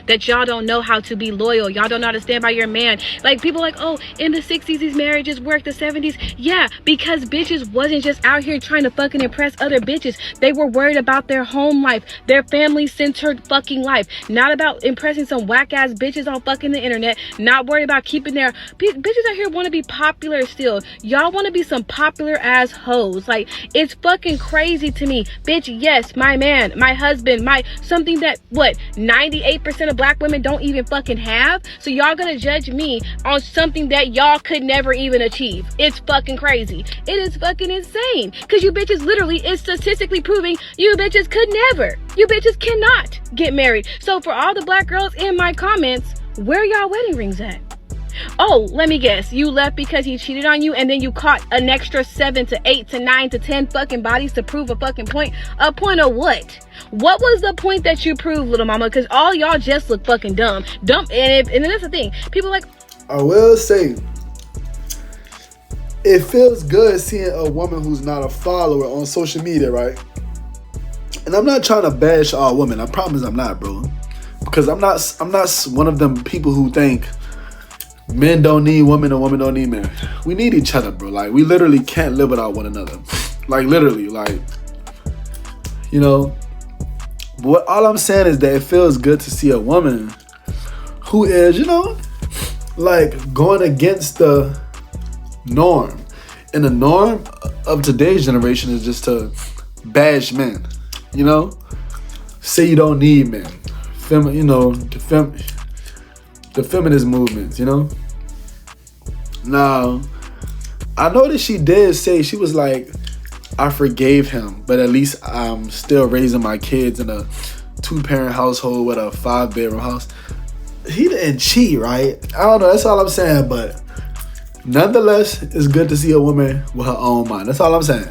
that y'all don't know how to be loyal. Y'all don't know how to stand by your man. Like, people like, oh, in the 60s these marriages worked, the 70s. Yeah, because bitches wasn't just out here trying to fucking impress other bitches. They were worried about their home life, their family-centered fucking life. Not about impressing some whack-ass bitches on fucking the internet. Not worried about keeping their... Bitches out here want to be popular still. Y'all want to be some popular-ass hoes. Like, it's fucking crazy to me. Bitch, yes, my man, my husband, something that, what, 98% of black women don't even fucking have? So y'all gonna judge me on something that y'all could never even achieve. It's fucking crazy. It is fucking insane. Because you bitches literally is statistically proving you bitches could never. You bitches cannot get married. So for all the black girls in my comments, where y'all wedding rings at? Oh, let me guess. You left because he cheated on you, and then you caught an extra 7 to 8 to 9 to 10 fucking bodies to prove a fucking point. A point of what? What was the point that you proved, little mama? Because all y'all just look fucking dumb. And that's the thing. People like... I will say, it feels good seeing a woman who's not a follower on social media, right? And I'm not trying to bash all women. I promise I'm not, bro. Because I'm not one of them people who think men don't need women and women don't need men. We need each other, bro. Like, we literally can't live without one another. Like, literally, like, you know. But all I'm saying is that it feels good to see a woman who is, you know, like, going against the norm. And the norm of today's generation is just to bash men, you know? Say you don't need men. You know, the feminist movements, you know? Now, I know that she did say, she was like, I forgave him, but at least I'm still raising my kids in a 2-parent household with a 5-bedroom house. He didn't cheat, right? I don't know, that's all I'm saying, but nonetheless, it's good to see a woman with her own mind. That's all I'm saying.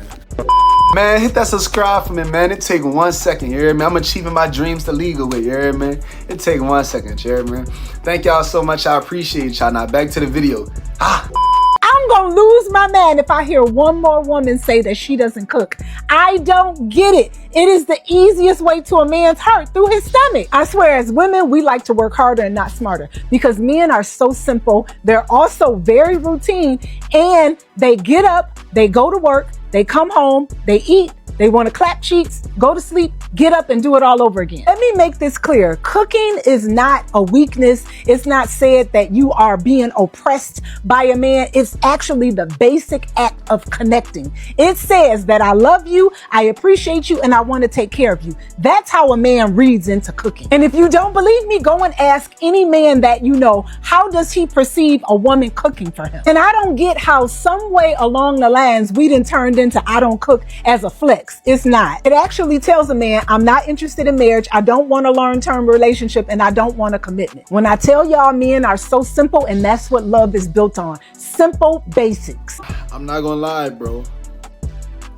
Man, hit that subscribe for me, man. It take 1 second, you hear me? I'm achieving my dreams the legal way, you hear me? It take 1 second, you hear me? Thank y'all so much, I appreciate y'all. Now back to the video. I'm gonna lose my man if I hear one more woman say that she doesn't cook. I don't get it. It is the easiest way to a man's heart, through his stomach. I swear, as women, we like to work harder and not smarter, because men are so simple. They're also very routine, and they get up, they go to work, they come home, they eat, they want to clap cheeks, go to sleep, get up and do it all over again. Let me make this clear. Cooking is not a weakness. It's not said that you are being oppressed by a man. It's actually the basic act of connecting. It says that I love you, I appreciate you, and I want to take care of you. That's how a man reads into cooking. And if you don't believe me, go and ask any man that you know, how does he perceive a woman cooking for him? And I don't get how some way along the lines we done turned into I don't cook as a flex. It's not. It actually tells a man, I'm not interested in marriage, I don't want a long-term relationship, and I don't want a commitment. When I tell y'all, men are so simple, and that's what love is built on. Simple basics. I'm not gonna lie, bro.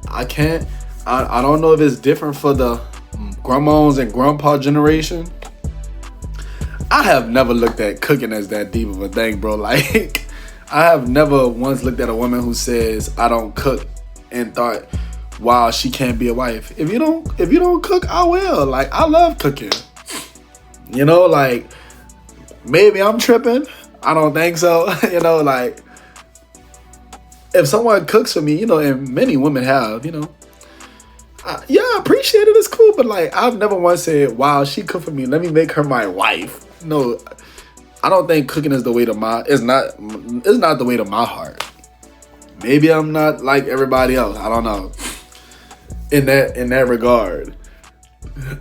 I don't know if it's different for the grandmas and grandpa generation. I have never looked at cooking as that deep of a thing, bro. Like, I have never once looked at a woman who says I don't cook and thought, wow, she can't be a wife. If you don't cook, I will. Like, I love cooking. You know, like, maybe I'm tripping. I don't think so. You know, like, if someone cooks for me, you know, and many women have, you know, yeah, I appreciate it. It's cool. But, like, I've never once said, wow, she cooked for me, let me make her my wife. No, I don't think cooking is the way to it's not the way to my heart. Maybe I'm not like everybody else. I don't know. In that regard,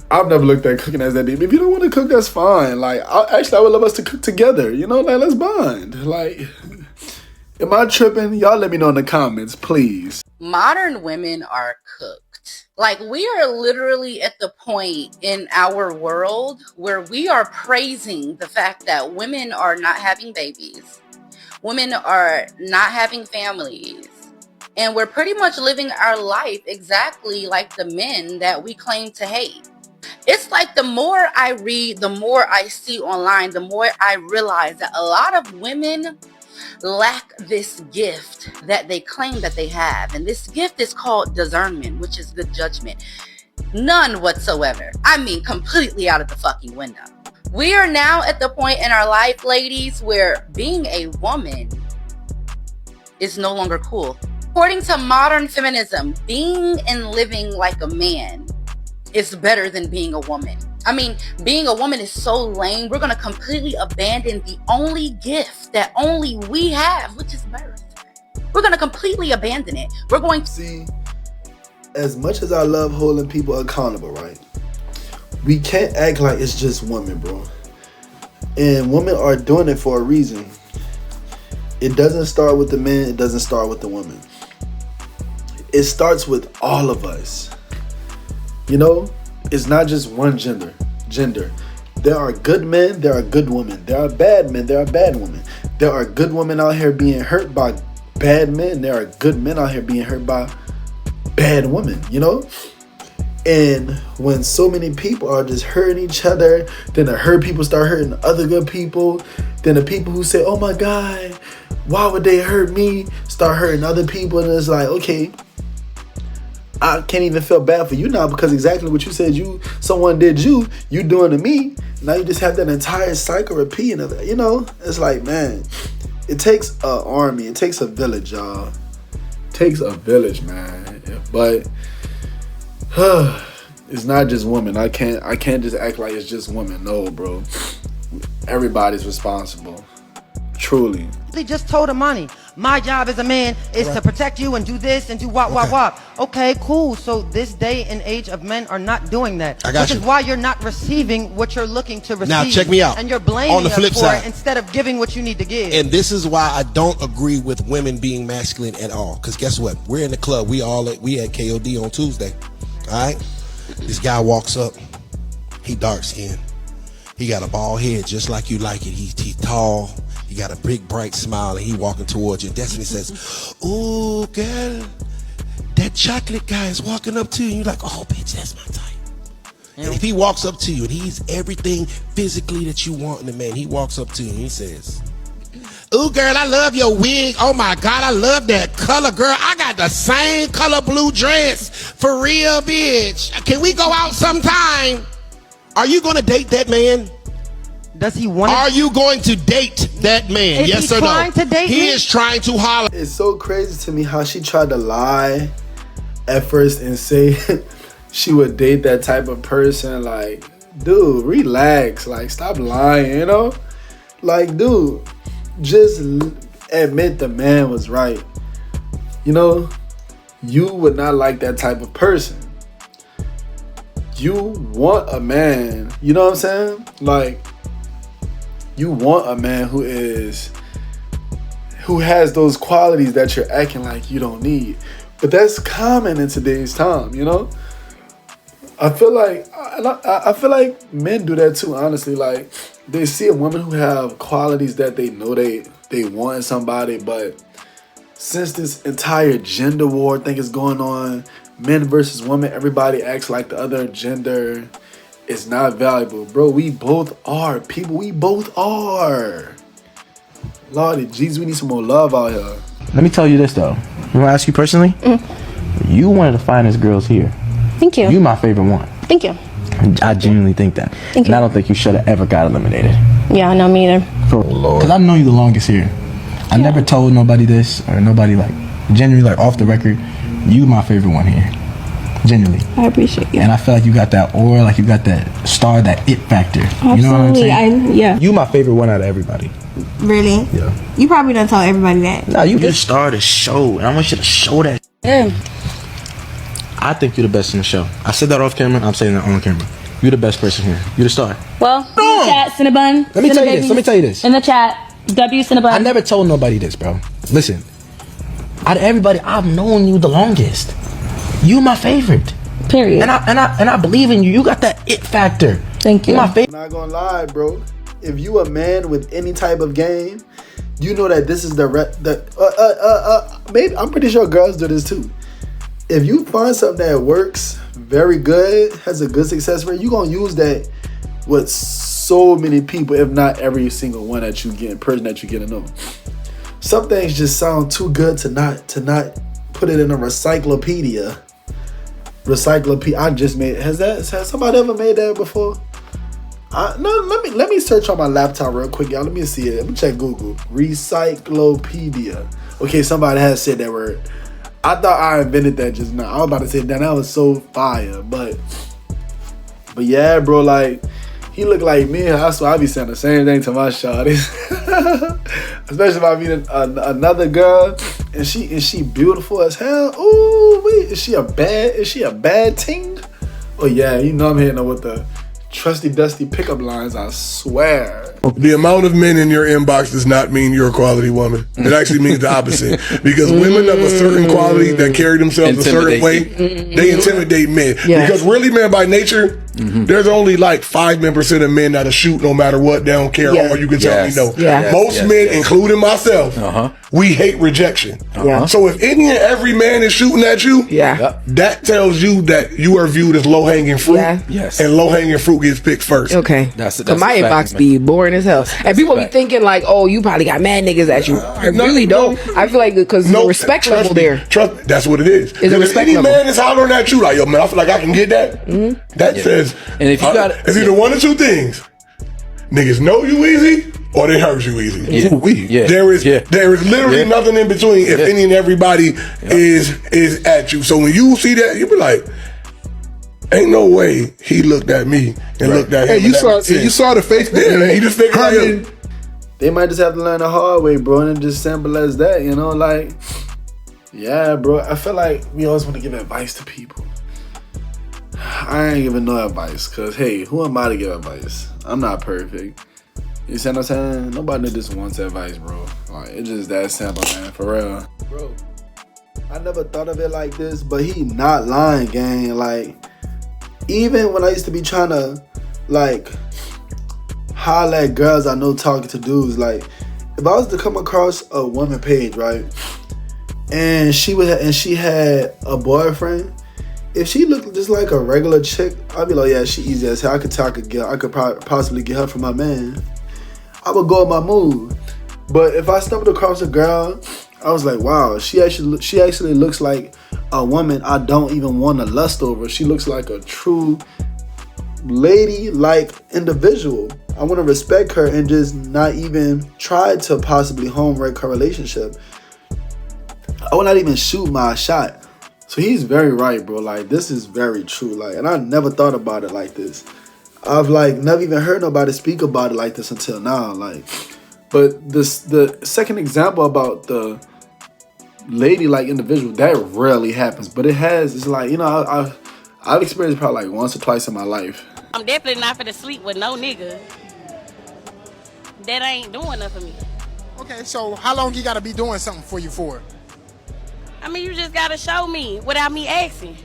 I've never looked at cooking as that deep. If you don't want to cook, that's fine. Like, I would love us to cook together. You know, like, let's bond. Like, am I tripping? Y'all let me know in the comments, please. Modern women are cooked. Like, we are literally at the point in our world where we are praising the fact that women are not having babies. Women are not having families. And we're pretty much living our life exactly like the men that we claim to hate. It's like the more I read, the more I see online, the more I realize that a lot of women lack this gift that they claim that they have. And this gift is called discernment, which is good judgment. None whatsoever. I mean, completely out of the fucking window. We are now at the point in our life, ladies, where being a woman is no longer cool. According to modern feminism, being and living like a man is better than being a woman. I mean, being a woman is so lame. We're going to completely abandon the only gift that only we have, which is birth. We're going to completely abandon it. We're going to... See, as much as I love holding people accountable, right? We can't act like it's just women, bro. And women are doing it for a reason. It doesn't start with the men. It doesn't start with the women. It starts with all of us. You know, it's not just one gender. There are good men. There are good women. There are bad men. There are bad women. There are good women out here being hurt by bad men. There are good men out here being hurt by bad women, you know? And when so many people are just hurting each other, then the hurt people start hurting other good people. Then the people who say, oh my God, why would they hurt me? Start hurting other people. And it's like, okay, I can't even feel bad for you now because exactly what you said someone did you doing to me. Now you just have that entire cycle repeating of it. You know, it's like, man, it takes an army. It takes a village, y'all. It takes a village, man. But it's not just women. I can't just act like it's just women. No, bro. Everybody's responsible. Truly. They just told Amani, my job as a man is to protect you and do this and do what. Okay, cool. So this day and age of men are not doing that. Which is why you're not receiving what you're looking to receive. Now check me out. And you're blaming on the flip us for side it instead of giving what you need to give. And this is why I don't agree with women being masculine at all. Because guess what? We're in the club. We had KOD on Tuesday. All right? This guy walks up. He dark skinned. He got a bald head just like you like it. He's tall. He got a big bright smile and he walking towards you. Destiny says, ooh, girl, that chocolate guy is walking up to you. And you're like, oh, bitch, that's my type. And if he walks up to you and he's everything physically that you want in a man, he walks up to you and he says, ooh, girl, I love your wig. Oh, my God, I love that color, girl. I got the same color blue dress. For real, bitch. Can we go out sometime? Are you going to date that man? Does he want Are you going to date that man? Is yes he or no? trying to date he me? is trying to holler. It's so crazy to me how she tried to lie at first and say she would date that type of person. Like, dude, relax. Like, stop lying, you know? Like, dude, just admit the man was right. You know, you would not like that type of person. You want a man, you know what I'm saying? Like, you want a man who has those qualities that you're acting like you don't need. But that's common in today's time, you know? I feel like men do that too, honestly. Like, they see a woman who have qualities that they know they want in somebody, but since this entire gender war thing is going on, men versus women, everybody acts like the other gender is not valuable. Bro, we both are people. We both are. Lordy Jesus, we need some more love out here. Let me tell you this though. I'm gonna ask you personally. You one of the finest girls here. Thank you. You my favorite one. Thank you. I genuinely think that. Thank you. And I don't think you should have ever got eliminated. Yeah, no, me either. Because I've known you the longest here. I never told nobody this or nobody like genuinely like off the record. You my favorite one here. Genuinely. I appreciate you. And I feel like you got that aura, like you got that star, that it factor. Absolutely. You know what I'm saying? Yeah. You my favorite one out of everybody. Really? Yeah. You probably don't tell everybody that. Nah, you the star of the show, and I want you to show that. Yeah. I think you're the best in the show. I said that off camera. I'm saying that on camera. You're the best person here. You're the star. Well, in the chat, Cinnabon. Let me tell you this. In the chat, W Cinnabon. I never told nobody this, bro. Listen, out of everybody, I've known you the longest. You my favorite. Period. And I believe in you. You got that it factor. Thank you. You my favorite. I'm not gonna lie, bro. If you a man with any type of game, you know that this is maybe I'm pretty sure girls do this too. If you find something that works very good, has a good success rate, you gonna use that with so many people, if not every single one that you get, person that you get to know. Some things just sound too good to not put it in a recyclopedia. I just made. Has somebody ever made that before? Let me search on my laptop real quick, y'all. Let me see it. Let me check Google. Recyclopedia. Okay, somebody has said that word. I thought I invented that just now. I was about to say that was so fire, but yeah, bro. Like he looked like me. That's why I be saying the same thing to my shawties. Especially if I meet another girl and she beautiful as hell. Ooh, wait, is she a bad ting? Oh yeah, you know I'm hitting her with the trusty dusty pickup lines, I swear. The amount of men in your inbox does not mean you're a quality woman. It actually means the opposite. Because women of a certain quality that carry themselves a certain way, they intimidate men. Yeah. Because really, man, by nature, there's only like 5% of men that'll shoot no matter what. They don't care. Or you can tell me no. Most men, including myself, we hate rejection. So if any and every man is shooting at you, that tells you that you are viewed as low-hanging fruit. And low-hanging fruit gets picked first. Okay. That's my inbox be boring as hell. And people be thinking like, oh, you probably got mad niggas at you. I really don't. I feel like because the respect level there. Trust me, that's what it is. It's a respect any level. man is hollering at you like, yo, man, I feel like I can get that. That says, and if you got it's either one or two things. Niggas know you easy or they hurt you easy. There is literally nothing in between if any and everybody is at you. So when you see that, you be like, ain't no way he looked at me and looked at him. Hey, you saw the face. Yeah, he just figured like, they might just have to learn the hard way, bro, and it's just simple as that, you know? Like, yeah, bro. I feel like we always want to give advice to people. I ain't giving no advice, because, hey, who am I to give advice? I'm not perfect. You see what I'm saying? Nobody just wants advice, bro. Like, it's just that simple, man, for real. Bro, I never thought of it like this, but he not lying, gang. Like, even when I used to be trying to, like, holler at girls I know talking to dudes, like, if I was to come across a woman page, right, and she had a boyfriend, if she looked just like a regular chick, I'd be like, yeah, she easy as hell. I could possibly get her from my man. I would go with my mood. But if I stumbled across a girl, I was like, wow, she actually looks like a woman I don't even want to lust over. She looks like a true lady-like individual. I want to respect her and just not even try to possibly home-wreck her relationship. I will not even shoot my shot. So he's very right, bro. Like, this is very true. Like, and I never thought about it like this. I've like never even heard nobody speak about it like this until now. Like, but the second example about the lady-like individual, that rarely happens. But it's like, you know, I've experienced probably like once or twice in my life. I'm definitely not finna sleep with no nigga that ain't doing nothing for me. Okay, so how long you gotta be doing something for you for? I mean, you just gotta show me without me asking.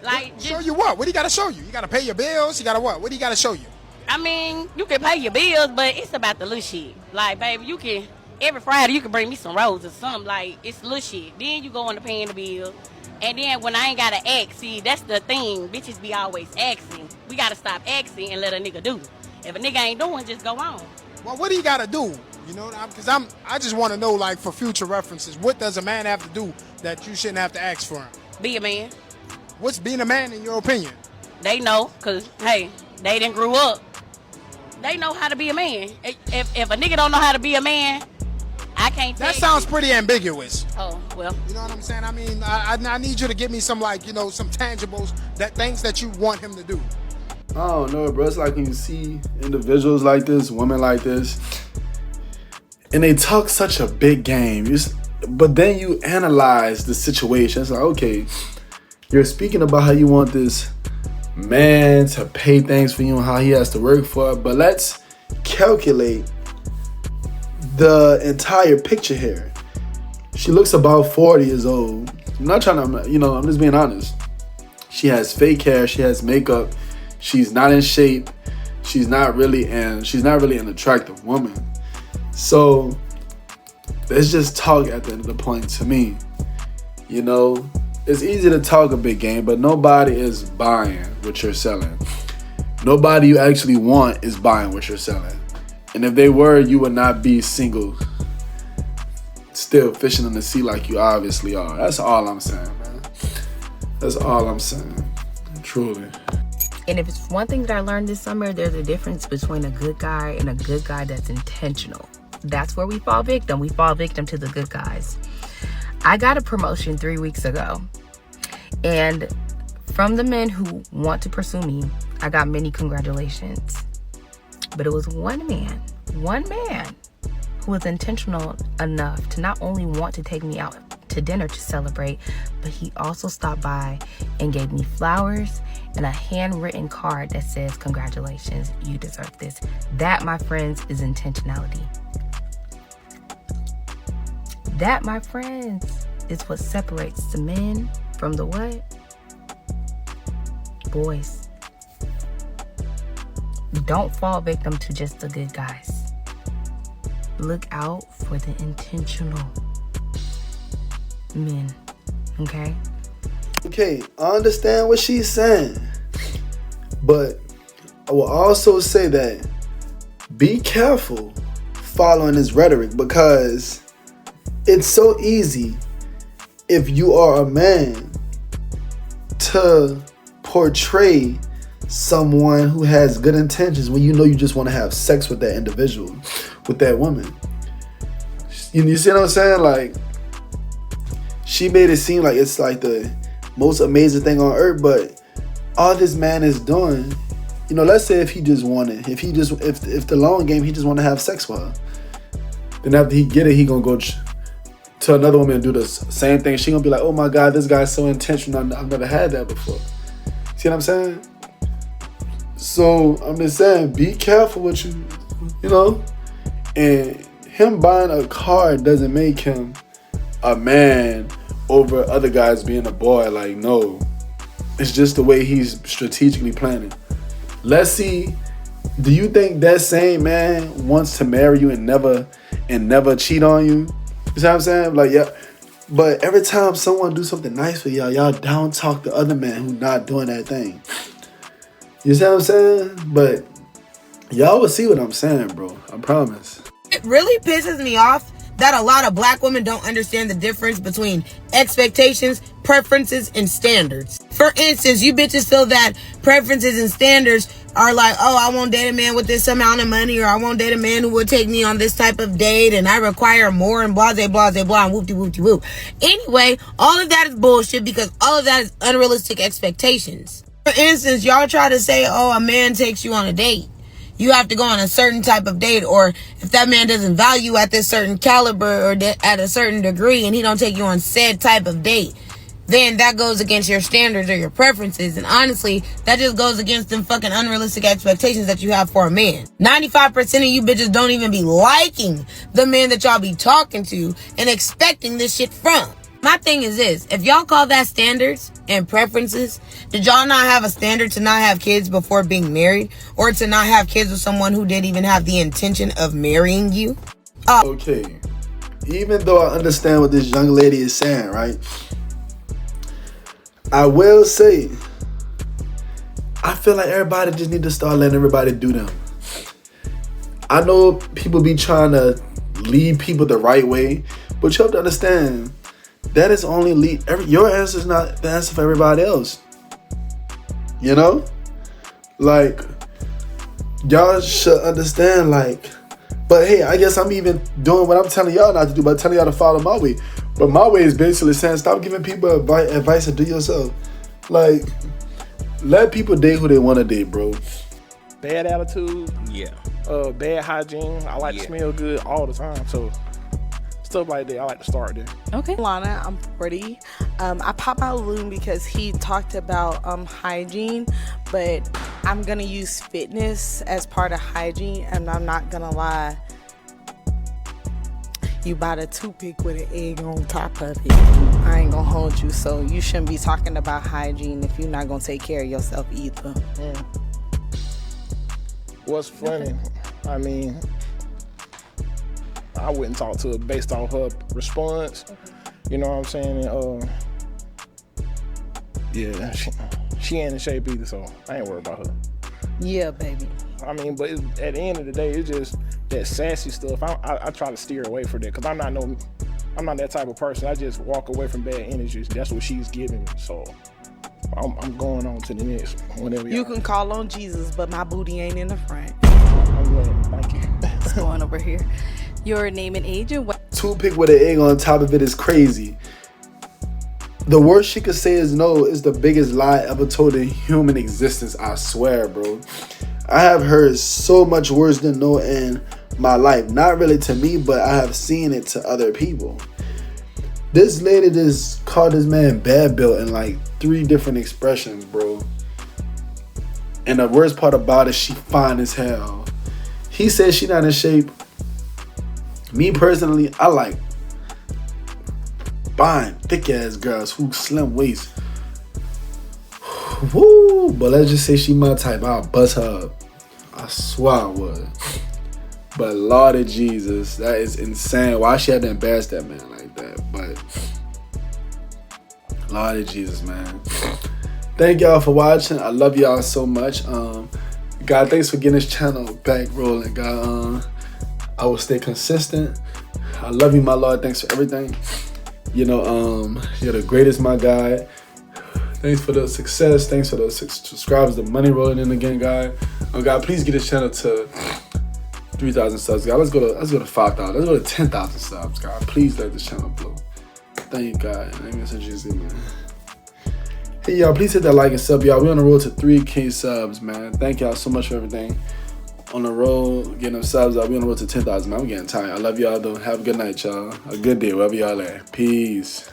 Like, show you what? What do you gotta show you? You gotta pay your bills? You gotta what? What do you gotta show you? I mean, you can pay your bills, but it's about the little shit. Like, baby, you can, every Friday you can bring me some roses or something. Like, it's little shit. Then you go on to paying the bill. And then when I ain't gotta ask, see, that's the thing. Bitches be always asking. We gotta stop asking and let a nigga do. If a nigga ain't doing, just go on. Well, what do you gotta do? You know, because I just want to know, like, for future references, what does a man have to do that you shouldn't have to ask for him? Be a man. What's being a man in your opinion? They know, because, hey, they didn't grew up. They know how to be a man. If a nigga don't know how to be a man, I can't tell That sounds pretty ambiguous. Oh, well. You know what I'm saying? I mean, I need you to give me some, like, you know, some tangibles, that things that you want him to do. I don't know, bro. It's like when you see individuals like this, women like this, and they talk such a big game. But then you analyze the situation. It's like, okay, you're speaking about how you want this man to pay things for you and how he has to work for it. But let's calculate the entire picture here. She looks about 40 years old. I'm not trying to, you know, I'm just being honest. She has fake hair. She has makeup. She's not in shape. She's not really an attractive woman. So let's just talk at the end of the point to me. You know, it's easy to talk a big game, but nobody is buying what you're selling. Nobody you actually want is buying what you're selling. And if they were, you would not be single, still fishing in the sea like you obviously are. That's all I'm saying, man. That's all I'm saying. Truly. And if it's one thing that I learned this summer, there's a difference between a good guy and a good guy that's intentional. That's where we fall victim. We fall victim to the good guys. I got a promotion 3 weeks ago. And from the men who want to pursue me, I got many congratulations. But it was one man who was intentional enough to not only want to take me out to dinner to celebrate, but he also stopped by and gave me flowers and a handwritten card that says, congratulations, you deserve this. That, my friends, is intentionality. That, my friends, is what separates the men from the what? Boys. Don't fall victim to just the good guys. Look out for the intentional men, okay? Okay, I understand what she's saying, but I will also say that be careful following this rhetoric, because it's so easy if you are a man to portray someone who has good intentions when you know you just want to have sex with that individual, with that woman. You see what I'm saying? Like, she made it seem like it's like the most amazing thing on earth, but all this man is doing, you know, let's say if the long game, he just want to have sex with her, then after he get it, he gonna go to another woman and do the same thing. She gonna be like, oh my God, this guy's so intentional, I've never had that before. See what I'm saying? So I'm just saying, be careful what you know, and him buying a car doesn't make him a man over other guys being a boy. Like, no, it's just the way he's strategically planning. Let's see, do you think that same man wants to marry you and never cheat on you? You see what I'm saying? Like, yeah, but every time someone do something nice for y'all down talk the other man who's not doing that thing. You see what I'm saying? But y'all will see what I'm saying, bro. I promise. It really pisses me off that a lot of black women don't understand the difference between expectations, preferences, and standards. For instance, you bitches feel that preferences and standards are like, oh, I won't date a man with this amount of money, or I won't date a man who will take me on this type of date, and I require more, and blah, blah, blah, blah, and whoop-de-whoop-de-whoop. Anyway, all of that is bullshit, because all of that is unrealistic expectations. For instance, y'all try to say, oh, a man takes you on a date. You have to go on a certain type of date, or if that man doesn't value at this certain caliber or at a certain degree, and he don't take you on said type of date, then that goes against your standards or your preferences. And honestly, that just goes against them fucking unrealistic expectations that you have for a man. 95% of you bitches don't even be liking the man that y'all be talking to and expecting this shit from. My thing is this, if y'all call that standards and preferences, did y'all not have a standard to not have kids before being married, or to not have kids with someone who didn't even have the intention of marrying you? Okay, even though I understand what this young lady is saying, right? I will say, I feel like everybody just need to start letting everybody do them. I know people be trying to lead people the right way, but you have to understand, that is only your answer is not the answer for everybody else. You know? Like, y'all should understand, like, but hey, I guess I'm even doing what I'm telling y'all not to do, by telling y'all to follow my way. But my way is basically saying, stop giving people advice and do yourself. Like, let people date who they want to date, bro. Bad attitude. Yeah. Bad hygiene. I like to smell good all the time, so stuff like that, I like to start there. Okay. Lana, I'm 40. I pop out Loon because he talked about hygiene, but I'm gonna use fitness as part of hygiene, and I'm not gonna lie. You bought a toothpick with an egg on top of it. I ain't gonna hold you, so you shouldn't be talking about hygiene if you're not gonna take care of yourself either. What's funny, I mean, I wouldn't talk to her based on her response. You know what I'm saying? And, yeah, she ain't in shape either, so I ain't worried about her. Yeah, baby. I mean, but at the end of the day, it's just that sassy stuff. I try to steer away from that, because I'm not that type of person. I just walk away from bad energies. That's what she's giving me, so I'm going on to the next one. Whenever You can call on Jesus, but my booty ain't in the front. I'm glad. Thank you. What's going over here? Your name and age and what? Toothpick with an egg on top of it is crazy. The worst she could say is no is the biggest lie ever told in human existence. I swear, bro. I have heard so much worse than no in my life. Not really to me, but I have seen it to other people. This lady just called this man bad built in like 3 different expressions, bro. And the worst part about it, she fine as hell. He said she not in shape. Me personally, I like fine, thick ass girls who slim waist. Woo! But let's just say she my type. I'll bust her up. I swear I would. But Lord of Jesus, that is insane. Why she had to embarrass that man like that? But Lord of Jesus, man. Thank y'all for watching. I love y'all so much. God, thanks for getting this channel back rolling. God, I will stay consistent. I love you, my Lord. Thanks for everything. You know, you're the greatest, my guy. Thanks for the success. Thanks for the subscribers, the money rolling in again, God. God, please get this channel to 3,000 subs, God. Let's go to 5,000. Let's go to 10,000 subs, God. Please let this channel blow. Thank you, God. In the name of Jesus, man. Hey, y'all, please hit that like and sub, y'all. We're on the road to 3K subs, man. Thank y'all so much for everything. On the road, getting them subs out. We're on the road to 10,000, man. I'm getting tired. I love y'all, though. Have a good night, y'all. A good day, wherever y'all at. Peace.